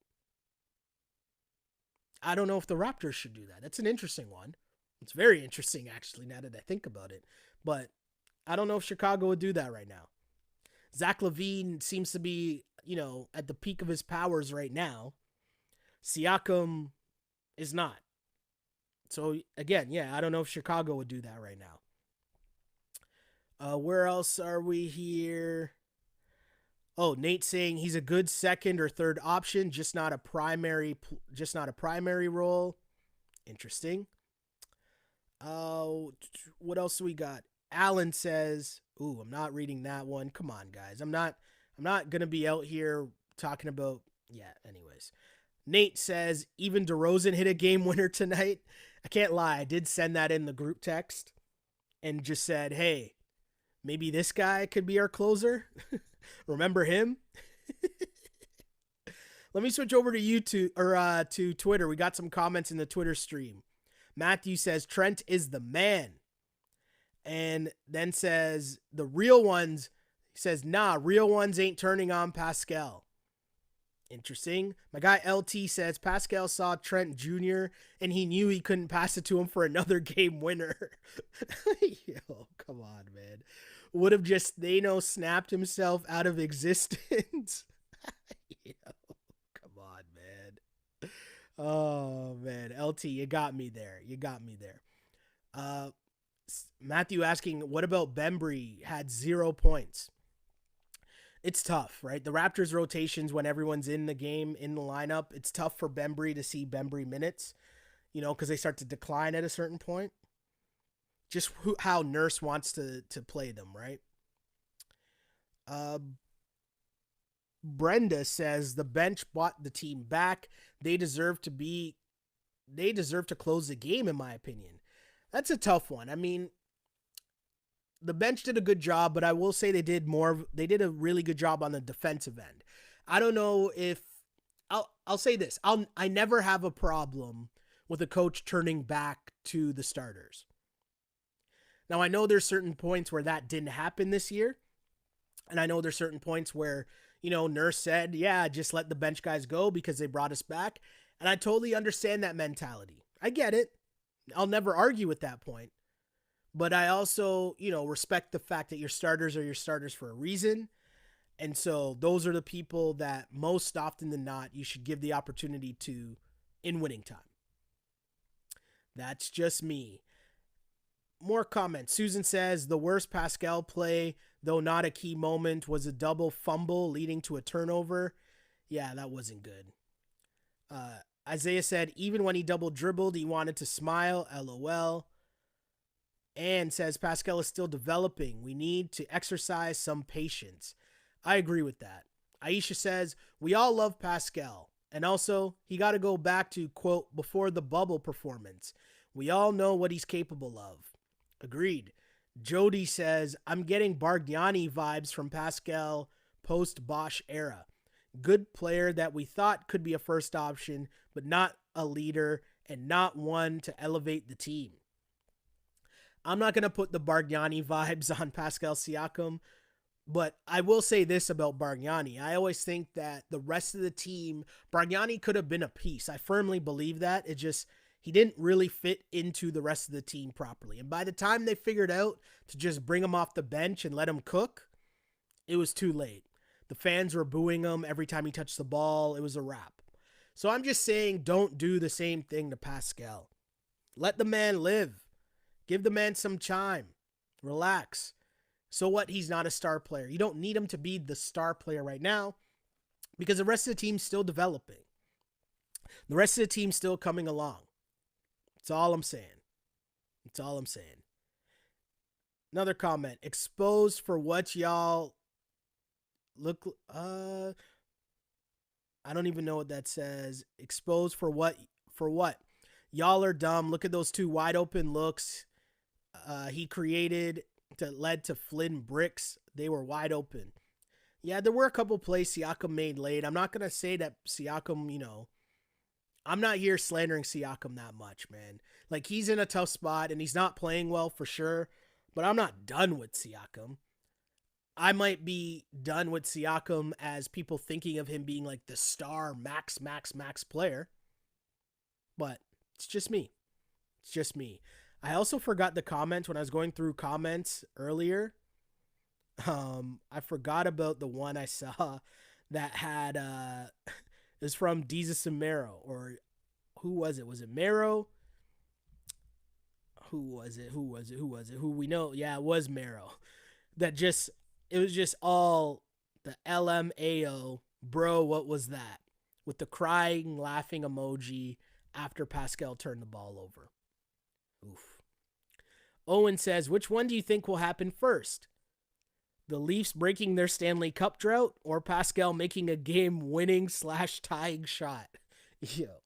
I don't know if the Raptors should do that. That's an interesting one. It's very interesting, actually, now that I think about it. But I don't know if Chicago would do that right now. Zach LaVine seems to be, at the peak of his powers right now. Siakam is not. So, again, I don't know if Chicago would do that right now. Where else are we here? Oh, Nate saying he's a good second or third option, just not a primary role. Interesting. What else do we got? Alan says, ooh, I'm not reading that one. Come on, guys. I'm not going to be out here talking about, anyways. Nate says, even DeRozan hit a game winner tonight. I can't lie. I did send that in the group text and just said, hey, maybe this guy could be our closer. Remember him? Let me switch over to YouTube or to Twitter. We got some comments in the Twitter stream. Matthew says Trent is the man. And then says the real ones, he says, nah, real ones ain't turning on Pascal. Interesting. My guy LT says Pascal saw Trent Jr. and he knew he couldn't pass it to him for another game winner. Yo, come on, man. Would have just, snapped himself out of existence. Yo, come on, man. Oh, man. LT, you got me there. Matthew asking, what about Bembry? Had 0 points. It's tough, right? The Raptors rotations, when everyone's in the game, in the lineup, it's tough for Bembry to see Bembry minutes, because they start to decline at a certain point. Just how Nurse wants to play them, right? Brenda says the bench bought the team back. They deserve to close the game, in my opinion. That's a tough one. I mean, the bench did a good job, but I will say they did a really good job on the defensive end. I don't know if I'll say this. I never have a problem with a coach turning back to the starters. Now, I know there's certain points where that didn't happen this year. And I know there's certain points where, Nurse said, yeah, just let the bench guys go because they brought us back. And I totally understand that mentality. I get it. I'll never argue with that point. But I also, respect the fact that your starters are your starters for a reason. And so those are the people that most often than not, you should give the opportunity to in winning time. That's just me. More comments. Susan says the worst Pascal play, though not a key moment, was a double fumble leading to a turnover. Yeah, that wasn't good. Isaiah said even when he double dribbled, he wanted to smile. LOL. And says Pascal is still developing. We need to exercise some patience. I agree with that. Aisha says we all love Pascal. And also, he got to go back to, quote, before the bubble performance. We all know what he's capable of. Agreed. Jody says, I'm getting Bargnani vibes from Pascal post-Bosch era. Good player that we thought could be a first option, but not a leader and not one to elevate the team. I'm not going to put the Bargnani vibes on Pascal Siakam, but I will say this about Bargnani. I always think that the rest of the team, Bargnani could have been a piece. I firmly believe that. It just, he didn't really fit into the rest of the team properly. And by the time they figured out to just bring him off the bench and let him cook, it was too late. The fans were booing him every time he touched the ball. It was a wrap. So I'm just saying, don't do the same thing to Pascal. Let the man live. Give the man some time. Relax. So what? He's not a star player. You don't need him to be the star player right now because the rest of the team's still developing. The rest of the team's still coming along. That's all I'm saying. Another comment. Exposed for what y'all look... I don't even know what that says. Exposed for what? Y'all are dumb. Look at those two wide open looks he created that led to Flynn bricks. They were wide open. Yeah, there were a couple plays Siakam made late. I'm not going to say that Siakam, I'm not here slandering Siakam that much, man. Like, he's in a tough spot and he's not playing well for sure, but I'm not done with Siakam. I might be done with Siakam as people thinking of him being like the star max player, but it's just me. I also forgot the comment when I was going through comments earlier. I forgot about the one I saw that had it was from Jesus and Mero, or who was it? Was it Mero? Who was it? Who we know? Yeah, it was Mero. It was just all the LMAO, bro, what was that? With the crying, laughing emoji after Pascal turned the ball over. Oof. Owen says, which one do you think will happen first? The Leafs breaking their Stanley Cup drought or Pascal making a game-winning / tying shot? Yo.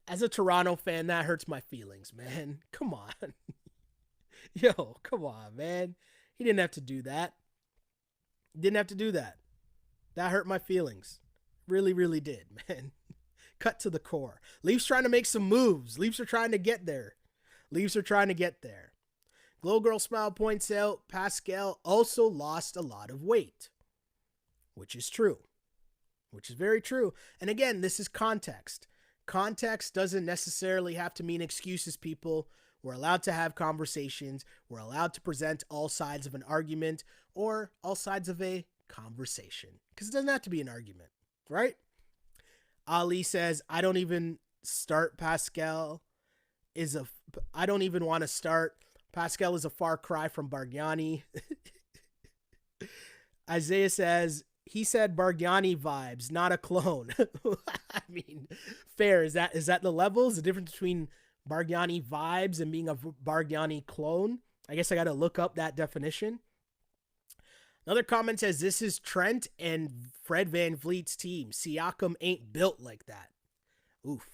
As a Toronto fan, that hurts my feelings, man. Come on. Yo, come on, man. He didn't have to do that. That hurt my feelings. Really, really did, man. Cut to the core. Leafs trying to make some moves. Leafs are trying to get there. Leafs are trying to get there. Glow Girl Smile points out Pascal also lost a lot of weight, which is true, which is very true. And again, this is context. Context doesn't necessarily have to mean excuses, people. We're allowed to have conversations. We're allowed to present all sides of an argument or all sides of a conversation, because it doesn't have to be an argument, right? Ali says, I don't even start Pascal I don't even want to start. Pascal is a far cry from Bargnani. Isaiah says, he said Bargnani vibes, not a clone. I mean, fair. Is that the levels? The difference between Bargnani vibes and being a Bargnani clone? I guess I got to look up that definition. Another comment says, this is Trent and Fred VanVleet's team. Siakam ain't built like that. Oof.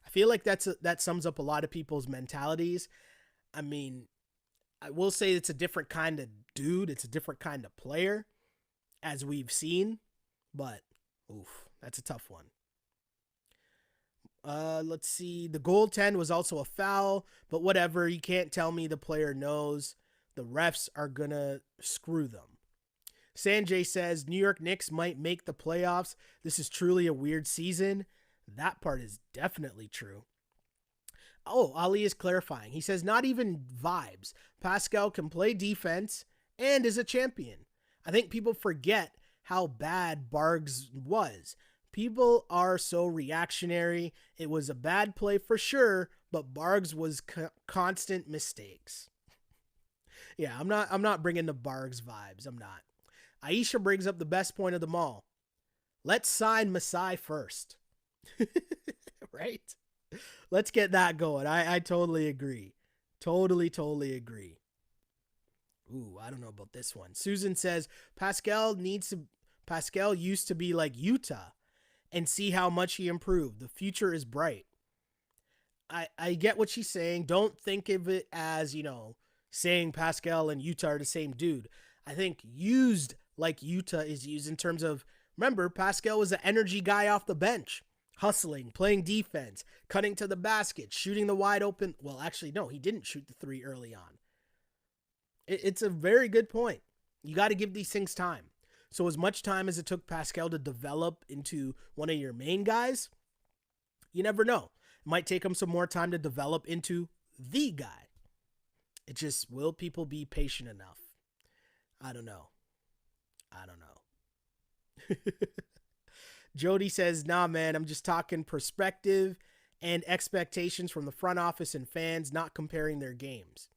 I feel like that sums up a lot of people's mentalities. I mean, I will say it's a different kind of dude. It's a different kind of player, as we've seen. But, oof, that's a tough one. Let's see. The goaltend was also a foul, but whatever. You can't tell me the player knows. The refs are going to screw them. Sanjay says, New York Knicks might make the playoffs. This is truly a weird season. That part is definitely true. Oh, Ali is clarifying. He says, not even vibes. Pascal can play defense and is a champion. I think people forget how bad Bargs was. People are so reactionary. It was a bad play for sure, but Bargs was constant mistakes. Yeah, I'm not bringing the Bargs vibes. I'm not. Aisha brings up the best point of them all. Let's sign Masai first. Right? Let's get that going. I totally agree. Totally agree. Ooh, I don't know about this one. Susan says, Pascal used to be like Utah and see how much he improved. The future is bright. I get what she's saying. Don't think of it as, saying Pascal and Utah are the same dude. I think used like Utah is used in terms of, remember, Pascal was an energy guy off the bench. Hustling, playing defense, cutting to the basket, shooting the wide open. Well, actually, no, he didn't shoot the three early on. It's a very good point. You got to give these things time. So as much time as it took Pascal to develop into one of your main guys, you never know. It might take him some more time to develop into the guy. It just, will people be patient enough? I don't know. Jody says, nah, man, I'm just talking perspective and expectations from the front office and fans, not comparing their games.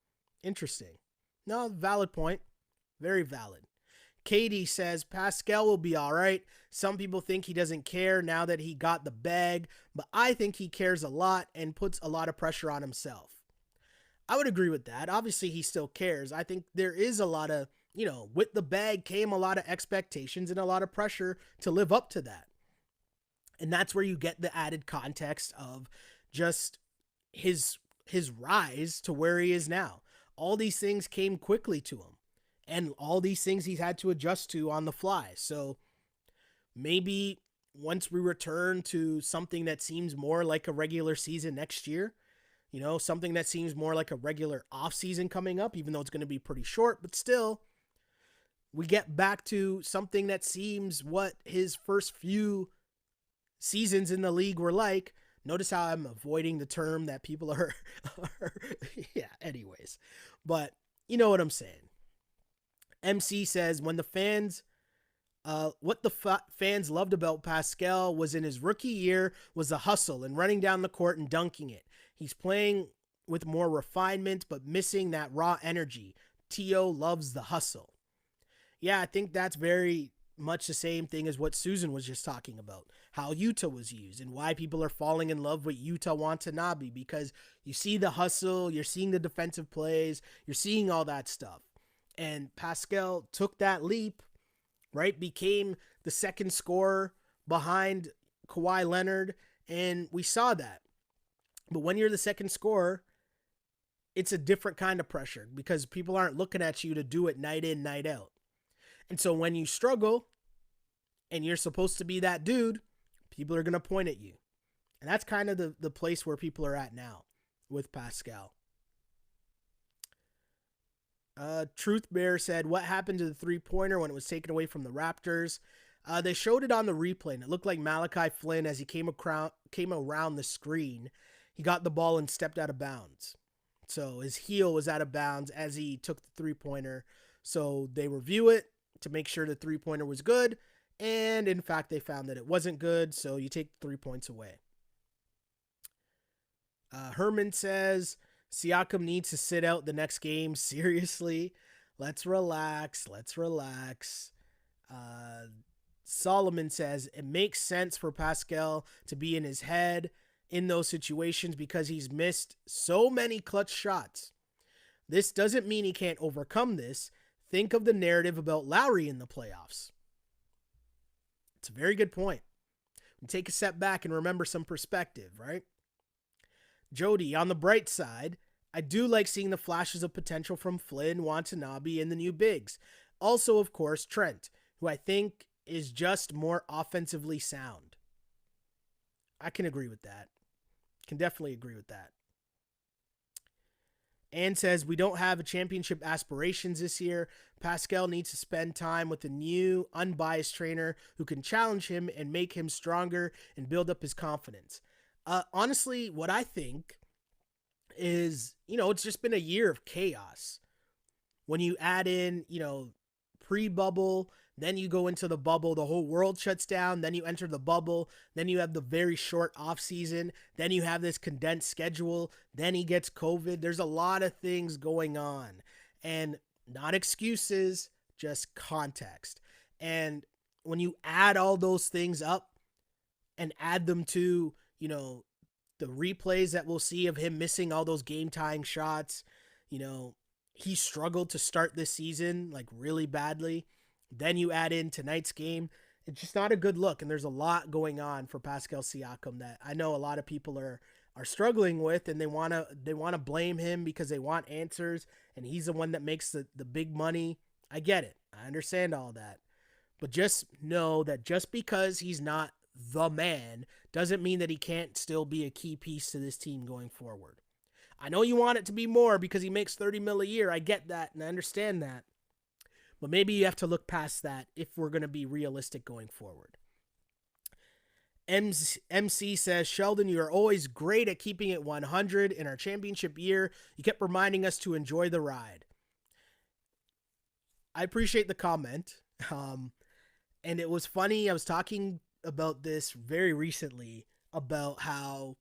Interesting. No, valid point. Very valid. Katie says, Pascal will be all right. Some people think he doesn't care now that he got the bag, but I think he cares a lot and puts a lot of pressure on himself. I would agree with that. Obviously, he still cares. I think there is a lot of, with the bag came a lot of expectations and a lot of pressure to live up to that. And that's where you get the added context of just his rise to where he is now. All these things came quickly to him. And all these things he's had to adjust to on the fly. So maybe once we return to something that seems more like a regular season next year, something that seems more like a regular off season coming up, even though it's going to be pretty short, but still we get back to something that seems what his first few seasons in the league were like. Notice how I'm avoiding the term that people are yeah, anyways. But you know what I'm saying. MC says, when the fans, what the fans loved about Pascal was in his rookie year was the hustle and running down the court and dunking it. He's playing with more refinement, but missing that raw energy. T.O. loves the hustle. Yeah, I think that's very much the same thing as what Susan was just talking about, how Utah was used and why people are falling in love with Utah Watanabe, because you see the hustle, you're seeing the defensive plays, you're seeing all that stuff. And Pascal took that leap, right? Became the second scorer behind Kawhi Leonard, and we saw that. But when you're the second scorer, it's a different kind of pressure because people aren't looking at you to do it night in, night out. And so when you struggle and you're supposed to be that dude, People are going to point at you. And that's kind of the place where people are at now with Pascal. Truth Bear said, what happened to the three-pointer when it was taken away from the Raptors? They showed it on the replay, and it looked like Malachi Flynn, as he came around the screen, he got the ball and stepped out of bounds. So his heel was out of bounds as he took the three-pointer. So they review it to make sure the three-pointer was good, and in fact, they found that it wasn't good, so you take 3 points away. Herman says, Siakam needs to sit out the next game. Seriously, let's relax. Solomon says, it makes sense for Pascal to be in his head in those situations because he's missed so many clutch shots. This doesn't mean he can't overcome this. Think of the narrative about Lowry in the playoffs. It's a very good point. Take a step back and remember some perspective, right? Jody, on the bright side, I do like seeing the flashes of potential from Flynn, Watanabe, and the new bigs. Also, of course, Trent, who I think is just more offensively sound. I can agree with that. Can definitely agree with that. Ann says, we don't have a championship aspirations this year. Pascal needs to spend time with a new, unbiased trainer who can challenge him and make him stronger and build up his confidence. Honestly, what I think is, it's just been a year of chaos. When you add in, pre-bubble, then you go into the bubble, the whole world shuts down, then you enter the bubble, then you have the very short off season, then you have this condensed schedule, then he gets COVID. There's a lot of things going on, and not excuses, just context. And when you add all those things up and add them to, the replays that we'll see of him missing all those game-tying shots, he struggled to start this season, like, really badly. Then you add in tonight's game. It's just not a good look, and there's a lot going on for Pascal Siakam that I know a lot of people are struggling with, and they want to blame him because they want answers, and he's the one that makes the big money. I get it. I understand all that. But just know that just because he's not the man doesn't mean that he can't still be a key piece to this team going forward. I know you want it to be more because he makes $30 million a year. I get that, and I understand that. But maybe you have to look past that if we're going to be realistic going forward. MC says, Sheldon, you are always great at keeping it 100. In our championship year, you kept reminding us to enjoy the ride. I appreciate the comment. And it was funny. I was talking about this very recently about how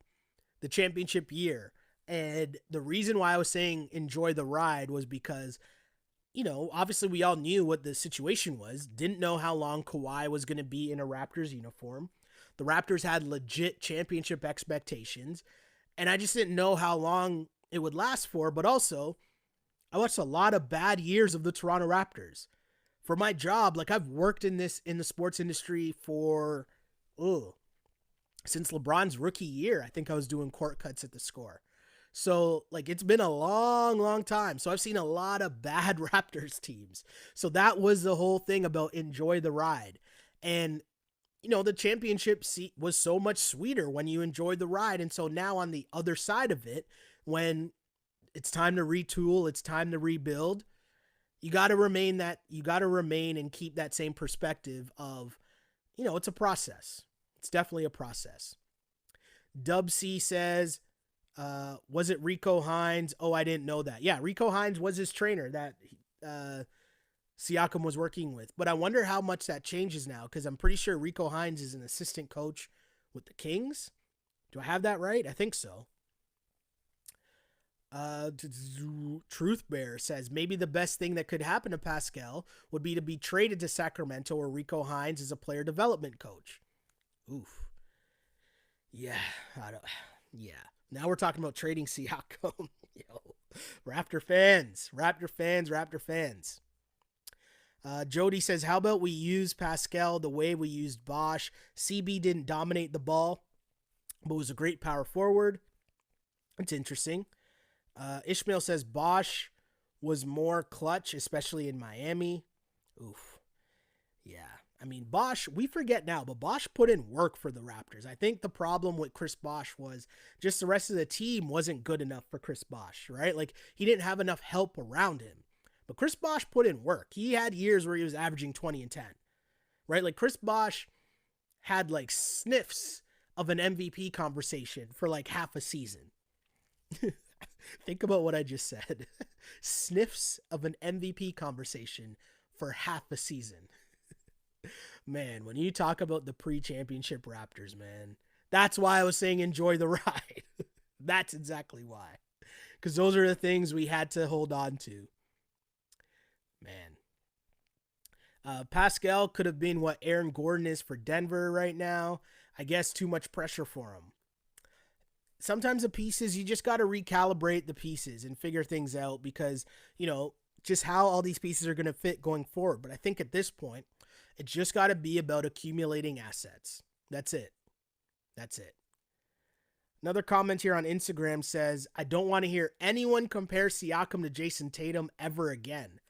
the championship year, and the reason why I was saying enjoy the ride was because, obviously we all knew what the situation was, didn't know how long Kawhi was going to be in a Raptors uniform. The Raptors had legit championship expectations, and I just didn't know how long it would last for, but also I watched a lot of bad years of the Toronto Raptors. For my job, like, I've worked in the sports industry for, since LeBron's rookie year. I think I was doing court cuts at the Score. So, like, it's been a long, long time. So I've seen a lot of bad Raptors teams. So that was the whole thing about enjoy the ride. And, the championship seat was so much sweeter when you enjoyed the ride. And so now on the other side of it, when it's time to retool, it's time to rebuild, you got to remain and keep that same perspective of, it's a process. It's definitely a process. Dub C says, was it Rico Hines? Oh, I didn't know that. Yeah, Rico Hines was his trainer that Siakam was working with. But I wonder how much that changes now, because I'm pretty sure Rico Hines is an assistant coach with the Kings. Do I have that right? I think so. Truth Bear says maybe the best thing that could happen to Pascal would be to be traded to Sacramento, where Rico Hines is a player development coach. Oof. Yeah. Now we're talking about trading Siakam. Yo, Raptor fans. Jody says, how about we use Pascal the way we used Bosch? CB didn't dominate the ball, but was a great power forward. It's interesting. Ishmael says Bosch was more clutch, especially in Miami. Oof. Yeah. I mean, Bosh, we forget now, but Bosh put in work for the Raptors. I think the problem with Chris Bosh was just the rest of the team wasn't good enough for Chris Bosh, right? Like, he didn't have enough help around him. But Chris Bosh put in work. He had years where he was averaging 20 and 10, right? Like, Chris Bosh had like sniffs of an MVP conversation for like half a season. Think about what I just said. Sniffs of an MVP conversation for half a season. Man, when you talk about the pre-championship Raptors, man, that's why I was saying enjoy the ride. That's exactly why. Because those are the things we had to hold on to. Man. Pascal could have been what Aaron Gordon is for Denver right now. I guess too much pressure for him. Sometimes the pieces, you just got to recalibrate the pieces and figure things out because, you know, just how all these pieces are going to fit going forward. But I think at this point, it's just got to be about accumulating assets. That's it. That's it. Another comment here on Instagram says, I don't want to hear anyone compare Siakam to Jason Tatum ever again.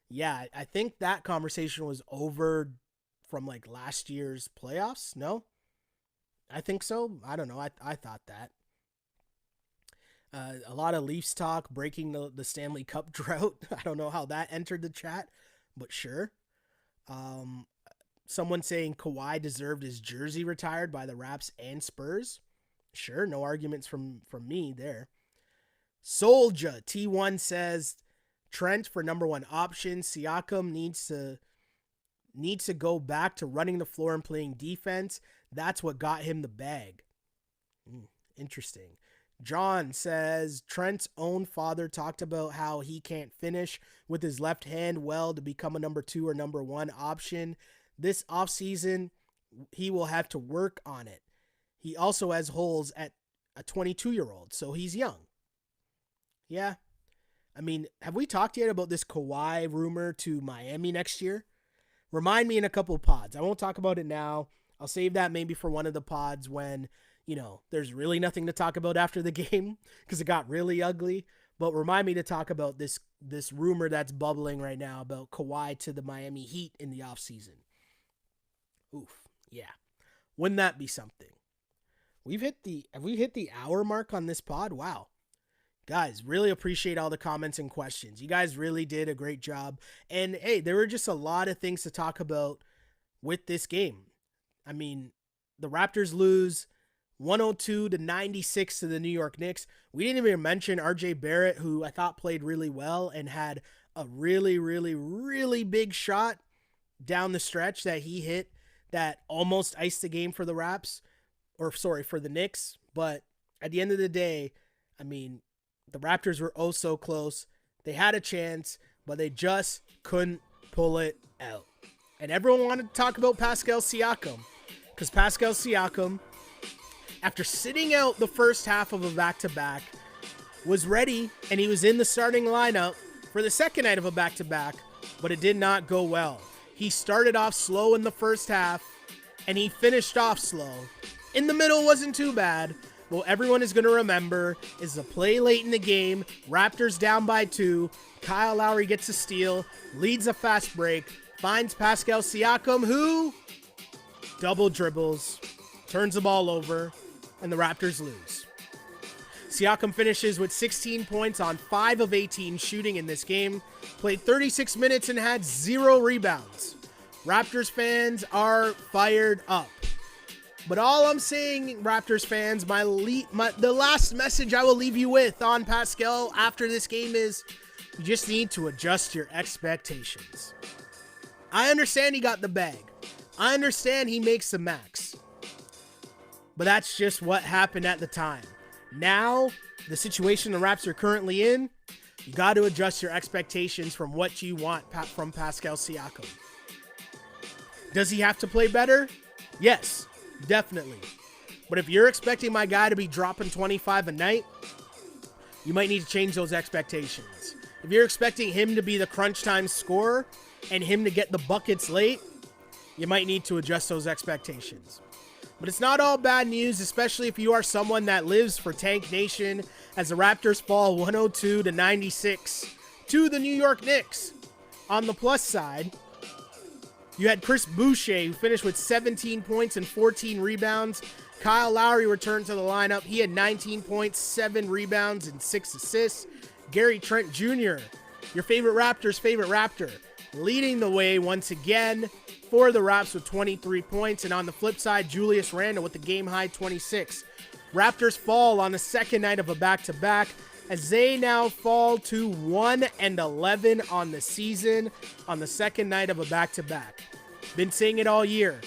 Yeah, I think that conversation was over from like last year's playoffs. No? I think so. I don't know. I thought that. A lot of Leafs talk, breaking the Stanley Cup drought. I don't know how that entered the chat, but sure. Someone saying Kawhi deserved his jersey retired by the Raps and Spurs. Sure, no arguments from me there. Soldier T1 says Trent for number one option. Siakam needs to go back to running the floor and playing defense. That's what got him the bag. Interesting. John says Trent's own father talked about how he can't finish with his left hand well to become a number 2 or number 1 option. This offseason, he will have to work on it. He also has holes at a 22-year-old, so he's young. Yeah. I mean, have we talked yet about this Kawhi rumor to Miami next year? Remind me in a couple of pods. I won't talk about it now. I'll save that maybe for one of the pods when, you know, there's really nothing to talk about after the game because it got really ugly. But remind me to talk about this rumor that's bubbling right now about Kawhi to the Miami Heat in the offseason. Oof. Yeah. Wouldn't that be something? Have we hit the hour mark on this pod? Wow. Guys, really appreciate all the comments and questions. You guys really did a great job. And hey, there were just a lot of things to talk about with this game. I mean, the Raptors lose 102-96 to the New York Knicks. We didn't even mention RJ Barrett, who I thought played really well and had a really, really, really big shot down the stretch that he hit that almost iced the game for the for the Knicks. But at the end of the day, I mean, the Raptors were oh so close. They had a chance, but they just couldn't pull it out. And everyone wanted to talk about Pascal Siakam because Pascal Siakam, after sitting out the first half of a back-to-back, was ready, and he was in the starting lineup for the second night of a back-to-back, but it did not go well. He started off slow in the first half, and he finished off slow. In the middle wasn't too bad. What everyone is going to remember is the play late in the game, Raptors down by 2, Kyle Lowry gets a steal, leads a fast break, finds Pascal Siakam, who double dribbles, turns the ball over, and the Raptors lose. Siakam finishes with 16 points on 5 of 18 shooting in this game, played 36 minutes and had 0 rebounds. Raptors fans are fired up. But all I'm saying, Raptors fans, the last message I will leave you with on Pascal after this game is you just need to adjust your expectations. I understand he got the bag. I understand he makes the max. But that's just what happened at the time. Now, the situation the Raps are currently in, you got to adjust your expectations from what you want from Pascal Siakam. Does he have to play better? Yes, definitely. But if you're expecting my guy to be dropping 25 a night, you might need to change those expectations. If you're expecting him to be the crunch time scorer and him to get the buckets late, you might need to adjust those expectations. But it's not all bad news, especially if you are someone that lives for Tank Nation, as the Raptors fall 102-96 to the New York Knicks. On the plus side, You had Chris Boucher, who finished with 17 points and 14 rebounds. Kyle Lowry returned to the lineup. He had 19 points, 7 rebounds, and 6 assists. Gary Trent Jr., your favorite Raptor, leading the way once again for the Raps with 23 points. And on the flip side, Julius Randle with the game-high 26. Raptors fall on the second night of a back-to-back as they now fall to 1-11 on the season on the second night of a back-to-back. Been saying it all year.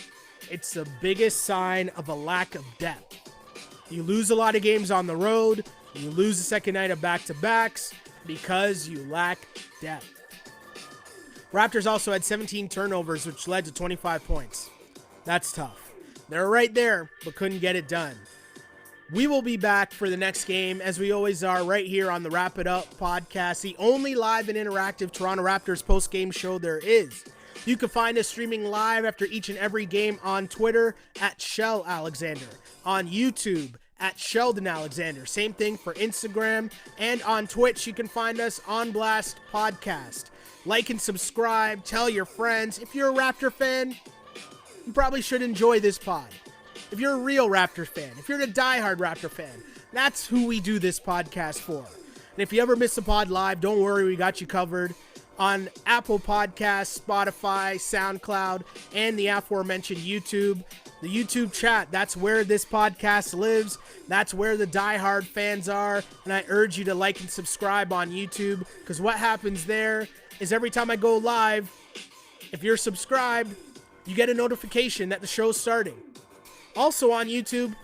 It's the biggest sign of a lack of depth. You lose a lot of games on the road. You lose the second night of back-to-backs because you lack depth. Raptors also had 17 turnovers, which led to 25 points. That's tough. They're right there, but couldn't get it done. We will be back for the next game, as we always are, right here on the Wrap It Up podcast, the only live and interactive Toronto Raptors post-game show there is. You can find us streaming live after each and every game on Twitter at Shell Alexander, on YouTube at Sheldon Alexander. Same thing for Instagram, and on Twitch, you can find us on Blast Podcast. Like and subscribe, tell your friends. If you're a Raptor fan, you probably should enjoy this pod. If you're a real Raptor fan, if you're a diehard Raptor fan, that's who we do this podcast for. And if you ever miss a pod live, don't worry, we got you covered on Apple Podcasts, Spotify, SoundCloud, and the aforementioned YouTube. The YouTube chat, that's where this podcast lives. That's where the diehard fans are. And I urge you to like and subscribe on YouTube, because what happens there is every time I go live, if you're subscribed, you get a notification that the show's starting. Also on YouTube,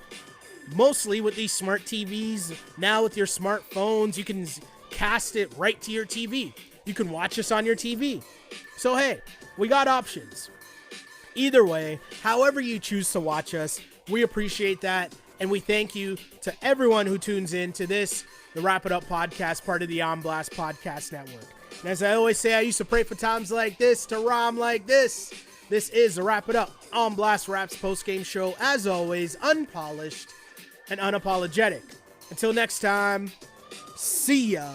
mostly with these smart TVs, now with your smartphones, you can cast it right to your TV. You can watch us on your TV. So hey, we got options. Either way, however you choose to watch us, we appreciate that. And we thank you to everyone who tunes in to this, the Wrap It Up podcast, part of the On Blast Podcast Network. And as I always say, I used to pray for times like this to rhyme like this. This is the Wrap It Up On Blast Raps post-game show, as always, unpolished and unapologetic. Until next time, see ya.